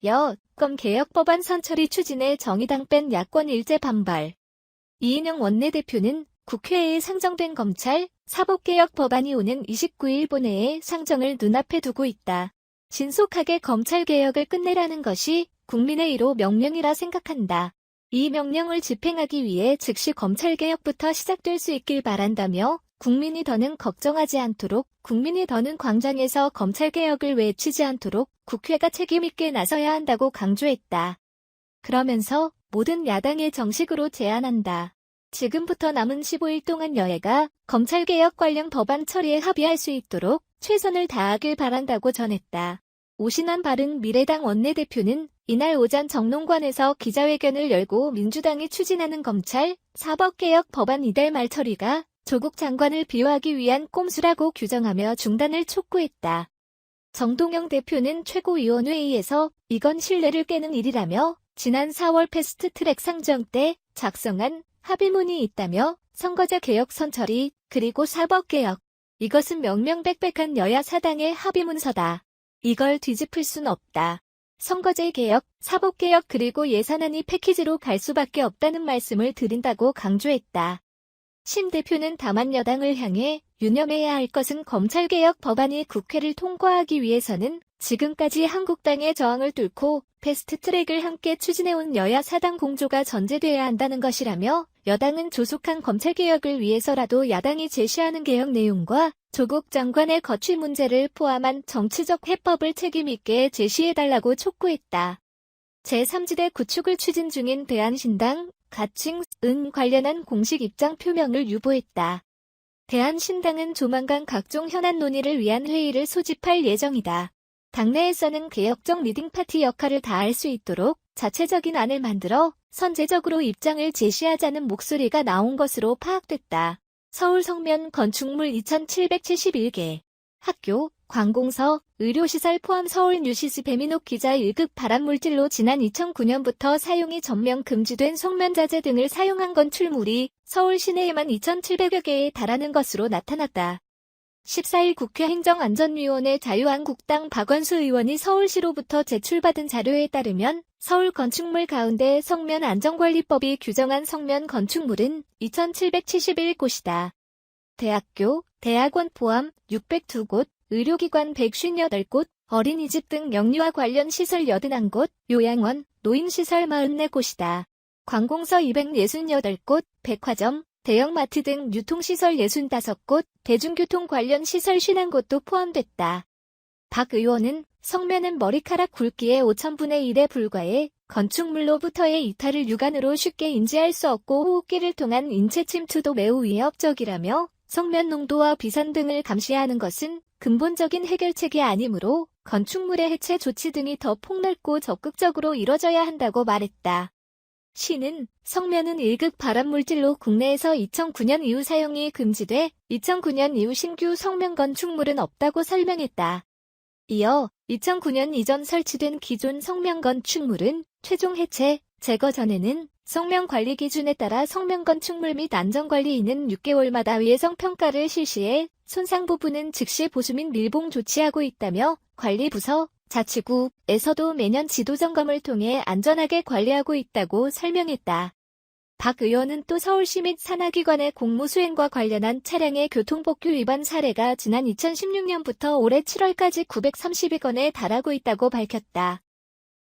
여검 개혁법안 선처리 추진에 정의당 뺀 야권 일제 반발. 이인영 원내대표는 국회에 상정된 검찰 사법개혁 법안이 오는 29일 본회의 상정을 눈앞에 두고 있다. 신속하게 검찰개혁을 끝내라는 것이 국민의 1호 명령이라 생각한다. 이 명령을 집행하기 위해 즉시 검찰개혁부터 시작될 수 있길 바란다며 국민이 더는 걱정하지 않도록, 국민이 더는 광장에서 검찰개혁을 외치지 않도록 국회가 책임있게 나서야 한다고 강조했다. 그러면서 모든 야당에 정식으로 제안한다. 지금부터 남은 15일 동안 여야가 검찰개혁 관련 법안 처리에 합의할 수 있도록 최선을 다하길 바란다고 전했다. 오신환 바른미래당 원내대표는 이날 오전 정론관에서 기자회견을 열고 민주당이 추진하는 검찰 사법개혁 법안 이달 말 처리가 조국 장관을 비호하기 위한 꼼수라고 규정하며 중단을 촉구했다. 정동영 대표는 최고위원회의에서 이건 신뢰를 깨는 일이라며 지난 4월 패스트트랙 상정 때 작성한 합의문이 있다며 선거제 개혁 선처리 그리고 사법개혁 이것은 명명백백한 여야 사당의 합의문서다. 이걸 뒤집을 순 없다. 선거제 개혁, 사법개혁 그리고 예산안이 패키지로 갈 수밖에 없다는 말씀을 드린다고 강조했다. 심 대표는 다만 여당을 향해 유념해야 할 것은 검찰개혁 법안이 국회를 통과하기 위해서는 지금까지 한국당의 저항을 뚫고 패스트트랙을 함께 추진해온 여야 사당 공조가 전제돼야 한다는 것이라며 여당은 조속한 검찰개혁을 위해서라도 야당이 제시하는 개혁 내용과 조국 장관의 거취 문제를 포함한 정치적 해법을 책임있게 제시해달라고 촉구했다. 제3지대 구축을 추진 중인 대한신당, 가칭,은 관련한 공식 입장 표명을 유보했다. 대한신당은 조만간 각종 현안 논의를 위한 회의를 소집할 예정이다. 당내에서는 개혁적 리딩파티 역할을 다할 수 있도록 자체적인 안을 만들어 선제적으로 입장을 제시하자는 목소리가 나온 것으로 파악됐다. 서울 성면 건축물 2771개, 학교, 관공서, 의료시설 포함 서울 뉴시스 배민옥 기자 1급 발암물질로 지난 2009년부터 사용이 전면 금지된 성면자재 등을 사용한 건출물이 서울 시내에만 2,700여 개에 달하는 것으로 나타났다. 14일 국회 행정안전위원회 자유한국당 박원수 의원이 서울시로부터 제출받은 자료에 따르면 서울 건축물 가운데 성면안전관리법이 규정한 성면 건축물은 2,771곳이다. 대학교, 대학원 포함 602곳, 의료기관 158곳, 어린이집 등 영유아 관련 시설 81곳, 요양원, 노인시설 44곳이다. 관공서 268곳, 백화점, 대형마트 등 유통시설 65곳, 대중교통 관련 시설 51곳도 포함됐다. 박 의원은 성면은 머리카락 굵기의 5000분의 1에 불과해 건축물로부터의 이탈을 육안으로 쉽게 인지할 수 없고 호흡기를 통한 인체 침투도 매우 위협적이라며 성면 농도와 비산 등을 감시하는 것은 근본적인 해결책이 아니므로 건축물의 해체 조치 등이 더 폭넓고 적극적으로 이뤄져야 한다고 말했다. 시는 성면은 1급 발암물질로 국내에서 2009년 이후 사용이 금지돼 2009년 이후 신규 성면 건축물은 없다고 설명했다. 이어 2009년 이전 설치된 기존 성면 건축물은 최종 해체, 제거 전에는 성면 관리 기준에 따라 성면 건축물 및 안전관리인은 6개월마다 위해성 평가를 실시해 손상 부분은 즉시 보수 및 밀봉 조치하고 있다며 관리부서, 자치구에서도 매년 지도점검을 통해 안전하게 관리하고 있다고 설명했다. 박 의원은 또 서울시 및 산하기관의 공무수행과 관련한 차량의 교통법규 위반 사례가 지난 2016년부터 올해 7월까지 932건에 달하고 있다고 밝혔다.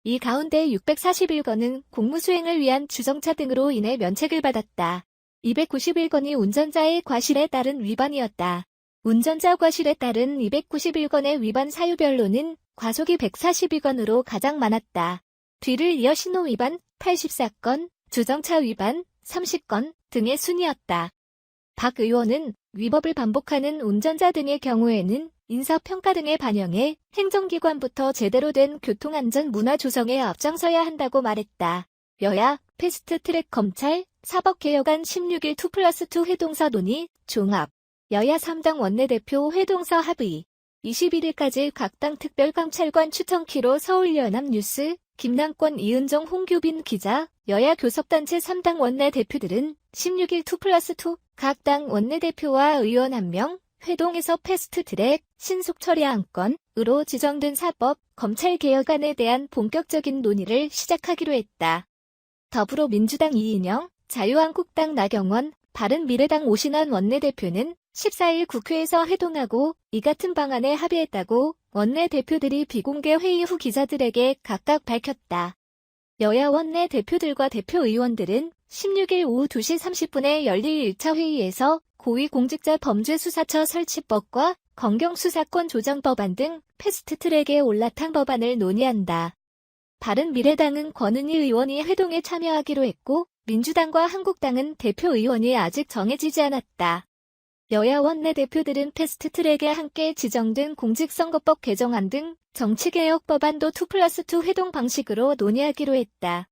이 가운데 641건은 공무수행을 위한 주정차 등으로 인해 면책을 받았다. 291건이 운전자의 과실에 따른 위반이었다. 운전자 과실에 따른 291건의 위반 사유별로는 과속이 142건으로 가장 많았다. 뒤를 이어 신호 위반 84건, 주정차 위반 30건 등의 순이었다. 박 의원은 위법을 반복하는 운전자 등의 경우에는 인사평가 등에 반영해 행정기관부터 제대로 된 교통안전 문화 조성에 앞장서야 한다고 말했다. 여야 패스트트랙 검찰 사법개혁안 16일 2+2 회동서 논의 종합 여야 3당 원내대표 회동서 합의 21일까지 각 당 특별감찰관 추천키로 서울연합뉴스 김남권 이은정 홍규빈 기자 여야 교섭단체 3당 원내대표들은 16일 2+2 각 당 원내대표와 의원 1명 회동에서 패스트트랙, 신속처리 안건으로 지정된 사법, 검찰개혁안에 대한 본격적인 논의를 시작하기로 했다. 더불어민주당 이인영, 자유한국당 나경원, 바른미래당 오신환 원내대표는 14일 국회에서 회동하고 이 같은 방안에 합의했다고 원내대표들이 비공개 회의 후 기자들에게 각각 밝혔다. 여야 원내대표들과 대표의원들은 16일 오후 2시 30분에 열릴 1차 회의에서 고위공직자범죄수사처 설치법과 검경수사권 조정법안 등 패스트트랙에 올라탄 법안을 논의한다. 바른미래당은 권은희 의원이 회동에 참여하기로 했고 민주당과 한국당은 대표의원이 아직 정해지지 않았다. 여야 원내대표들은 패스트트랙에 함께 지정된 공직선거법 개정안 등 정치개혁 법안도 2+2 회동 방식으로 논의하기로 했다.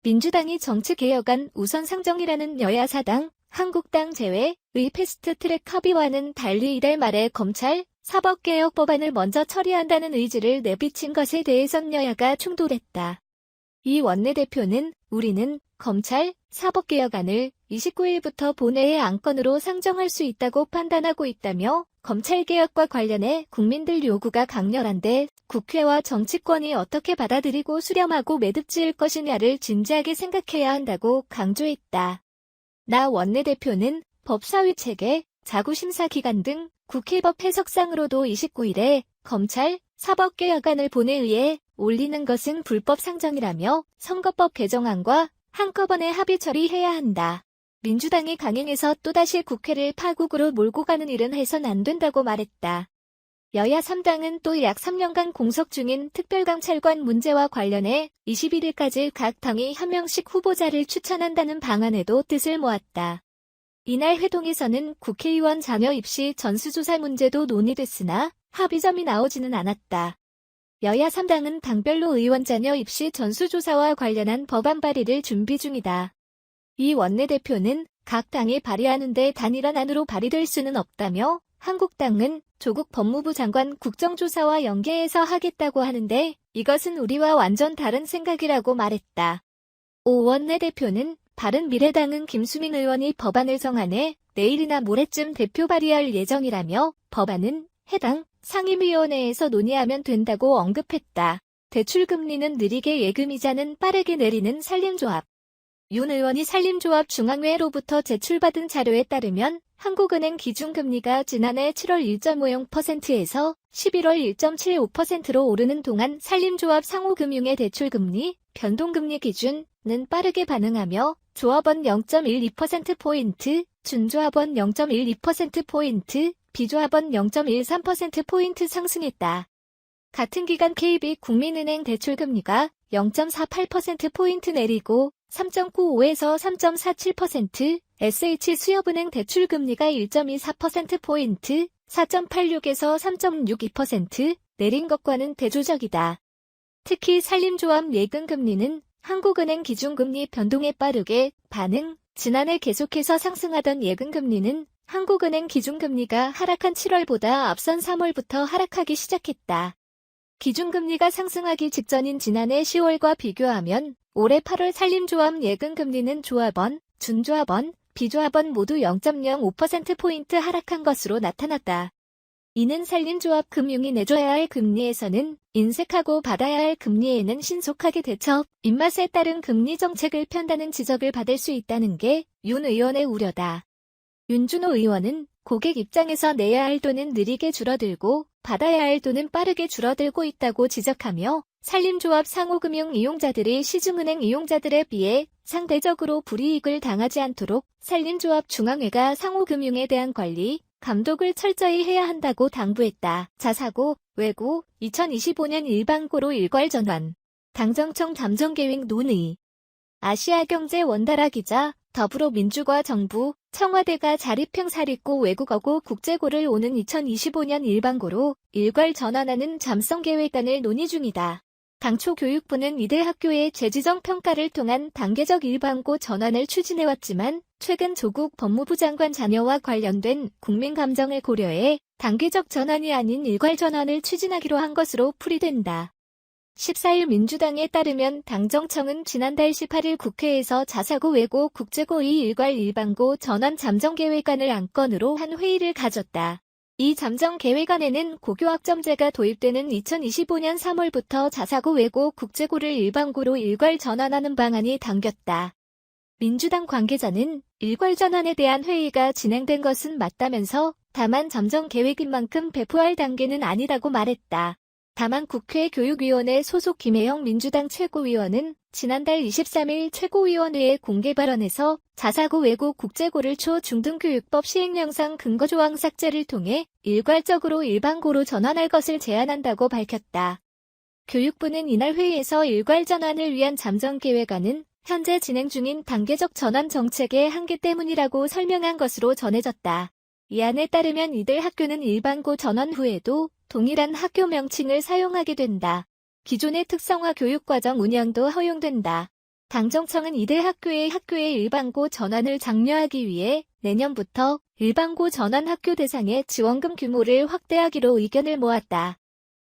민주당이 정치개혁안 우선 상정이라는 여야 사당, 한국당 제외의 패스트트랙 합의와는 달리 이달 말에 검찰, 사법개혁 법안을 먼저 처리한다는 의지를 내비친 것에 대해선 여야가 충돌했다. 이 원내대표는 우리는 검찰, 사법개혁안을 29일부터 본회의 안건으로 상정할 수 있다고 판단하고 있다며 검찰개혁과 관련해 국민들 요구가 강렬한데 국회와 정치권이 어떻게 받아들이고 수렴하고 매듭지을 것이냐를 진지하게 생각해야 한다고 강조했다. 나 원내대표는 법사위체계, 자구심사기관 등 국회법 해석상으로도 29일에 검찰, 사법개혁안을 본회의에 올리는 것은 불법 상정이라며 선거법 개정안과 한꺼번에 합의 처리해야 한다. 민주당이 강행해서 또다시 국회를 파국으로 몰고 가는 일은 해선 안 된다고 말했다. 여야 3당은 또 약 3년간 공석 중인 특별감찰관 문제와 관련해 21일까지 각 당이 한 명씩 후보자를 추천한다는 방안에도 뜻을 모았다. 이날 회동에서는 국회의원 자녀 입시 전수조사 문제도 논의됐으나 합의점이 나오지는 않았다. 여야 3당은 당별로 의원 자녀 입시 전수조사와 관련한 법안 발의를 준비 중이다. 이 원내대표는 각 당이 발의하는데 단일한 안으로 발의될 수는 없다며 한국당은 조국 법무부 장관 국정조사와 연계해서 하겠다고 하는데 이것은 우리와 완전 다른 생각이라고 말했다. 오 원내대표는 바른미래당은 김수민 의원이 법안을 정안해 내일이나 모레쯤 대표 발의할 예정이라며 법안은 해당 상임위원회에서 논의하면 된다고 언급했다. 대출금리는 느리게 예금이자는 빠르게 내리는 산림조합. 윤 의원이 산림조합 중앙회로부터 제출받은 자료에 따르면 한국은행 기준금리가 지난해 7월 1.50%에서 11월 1.75%로 오르는 동안 산림조합 상호금융의 대출금리, 변동금리 기준은 빠르게 반응하며 조합원 0.12%포인트, 준조합원 0.12%포인트, 비조합원 0.13%포인트 상승했다. 같은 기간 KB국민은행 대출금리가 0.48%포인트 내리고 3.95에서 3.47%, SH수협은행 대출금리가 1.24%포인트, 4.86에서 3.62% 내린 것과는 대조적이다. 특히 산림조합 예금금리는 한국은행 기준금리 변동에 빠르게 반응, 지난해 계속해서 상승하던 예금금리는 한국은행 기준금리가 하락한 7월보다 앞선 3월부터 하락하기 시작했다. 기준금리가 상승하기 직전인 지난해 10월과 비교하면 올해 8월 산림조합 예금금리는 조합원, 준조합원, 비조합원 모두 0.05%포인트 하락한 것으로 나타났다. 이는 산림조합 금융이 내줘야 할 금리에서는 인색하고 받아야 할 금리에는 신속하게 대처, 입맛에 따른 금리 정책을 편다는 지적을 받을 수 있다는 게 윤 의원의 우려다. 윤준호 의원은 고객 입장에서 내야 할 돈은 느리게 줄어들고 받아야 할 돈은 빠르게 줄어들고 있다고 지적하며 산림조합 상호금융 이용자들이 시중은행 이용자들에 비해 상대적으로 불이익을 당하지 않도록 산림조합 중앙회가 상호금융에 대한 관리, 감독을 철저히 해야 한다고 당부했다. 자사고, 외고, 2025년 일반고로 일괄 전환. 당정청 잠정계획 논의. 아시아경제 원달아 기자, 더불어민주과 정부, 청와대가 자립형 사립고 외국어고 국제고를 오는 2025년 일반고로 일괄 전환하는 잠성계획안을 논의 중이다. 당초 교육부는 이대 학교의 재지정 평가를 통한 단계적 일반고 전환을 추진해왔지만 최근 조국 법무부 장관 자녀와 관련된 국민 감정을 고려해 단계적 전환이 아닌 일괄 전환을 추진하기로 한 것으로 풀이된다. 14일 민주당에 따르면 당정청은 지난달 18일 국회에서 자사고 외고 국제고 2 일괄 일반고 전환 잠정계획안을 안건으로 한 회의를 가졌다. 이 잠정 계획안에는 고교학점제가 도입되는 2025년 3월부터 자사고 외고 국제고를 일반고로 일괄 전환하는 방안이 담겼다. 민주당 관계자는 일괄 전환에 대한 회의가 진행된 것은 맞다면서 다만 잠정 계획인 만큼 배포할 단계는 아니라고 말했다. 다만 국회 교육위원회 소속 김혜영 민주당 최고위원은 지난달 23일 최고위원회의 공개 발언에서 자사고 외고 국제고를 초중등교육법 시행령상 근거조항 삭제를 통해 일괄적으로 일반고로 전환할 것을 제안한다고 밝혔다. 교육부는 이날 회의에서 일괄 전환을 위한 잠정 계획안은 현재 진행 중인 단계적 전환 정책의 한계 때문이라고 설명한 것으로 전해졌다. 이 안에 따르면 이들 학교는 일반고 전환 후에도 동일한 학교 명칭을 사용하게 된다. 기존의 특성화 교육과정 운영도 허용된다. 당정청은 이들 학교의 일반고 전환을 장려하기 위해 내년부터 일반고 전환 학교 대상의 지원금 규모를 확대하기로 의견을 모았다.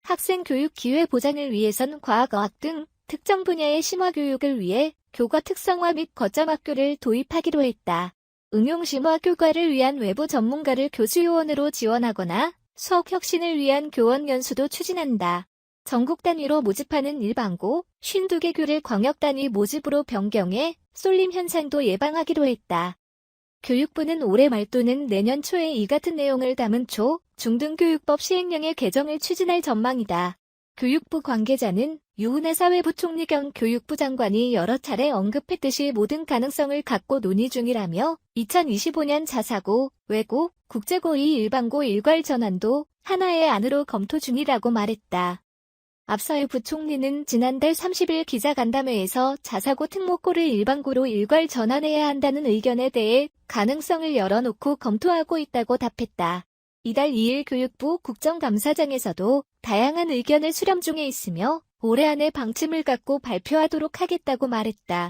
학생 교육 기회 보장을 위해선 과학, 어학 등 특정 분야의 심화 교육을 위해 교과 특성화 및 거점 학교를 도입하기로 했다. 응용 심화 교과를 위한 외부 전문가를 교수 요원으로 지원하거나 수업 혁신을 위한 교원 연수도 추진한다. 전국 단위로 모집하는 일반고 52개 교를 광역 단위 모집으로 변경해 쏠림 현상도 예방하기로 했다. 교육부는 올해 말 또는 내년 초에 이 같은 내용을 담은 중등교육법 시행령의 개정을 추진할 전망이다. 교육부 관계자는 유은혜 사회부총리 겸 교육부 장관이 여러 차례 언급했듯이 모든 가능성을 갖고 논의 중이라며 2025년 자사고, 외고, 국제고 이 일반고 일괄 전환도 하나의 안으로 검토 중이라고 말했다. 앞서 유 부총리는 지난달 30일 기자간담회에서 자사고 특목고를 일반고로 일괄 전환해야 한다는 의견에 대해 가능성을 열어놓고 검토하고 있다고 답했다. 이달 2일 교육부 국정감사장에서도 다양한 의견을 수렴 중에 있으며 올해 안에 방침을 갖고 발표하도록 하겠다고 말했다.